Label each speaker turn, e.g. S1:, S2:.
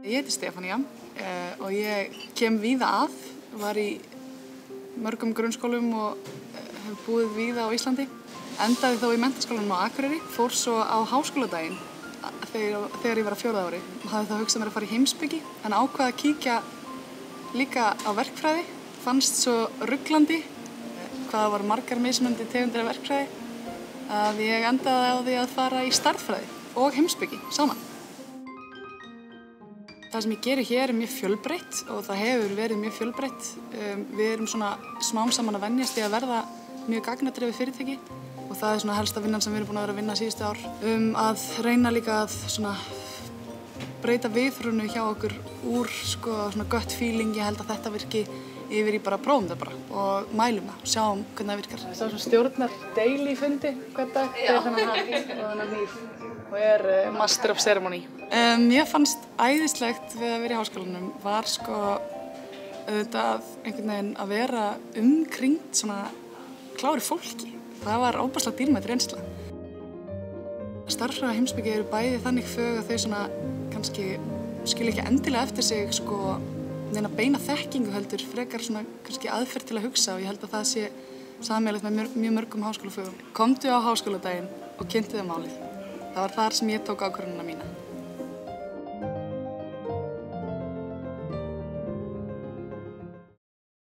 S1: Ég heiti Stefanía og ég kem víða að, var í mörgum grunnskólum og hef búið víða á Íslandi. Endaði þó í menntaskólanum á Akureyri, fór svo á háskóladaginn þegar ég var á 4. ári. Hafði þá hugsað mér að fara í heimspeki en ákvað að kíkja líka á verkfræði. Fannst svo ruglandi hvað var margar mismunandi tegundir af verkfræði að ég endaði á því að fara í stærðfræði og heimspeki saman. Það sem ég geri hér er mjög fjölbreytt og það hefur verið mjög fjölbreytt. Við erum svona smám saman að venjast í að verða mjög gagnadrifið fyrirtæki og það er svona helsta vinnan sem við erum búin að vera að vinna síðustu ár. Að reyna líka að svona breyta viðhorfinu hjá okkur úr svona gut feeling, ég held að þetta virki yfir í bara prófum það bara og mælum það, sjáum hvernig það virkar. Sá sem stjórnar daily fundi hvern dag þegar þennan hatt og þennan hníf og er master of ceremony. Mér fannst æðislegt við að vera í háskólanum var auðvitað einhvern veginn að vera umkringt svona klári fólki. Það var óbærslega dýrmæt reynsla. Stærðfræði og heimspeki eru bæði þannig fög að þau svona kannski skilja ekki endilega eftir sig neina beina þekkingu heldur frekar svona kannski aðferð til að hugsa og ég held að það sé sameiginlegt með mjög mörgum háskólafögum. Komdu á háskóladaginn og kynntu þér málið. Það var þar sem ég tók ákvörðunina mína.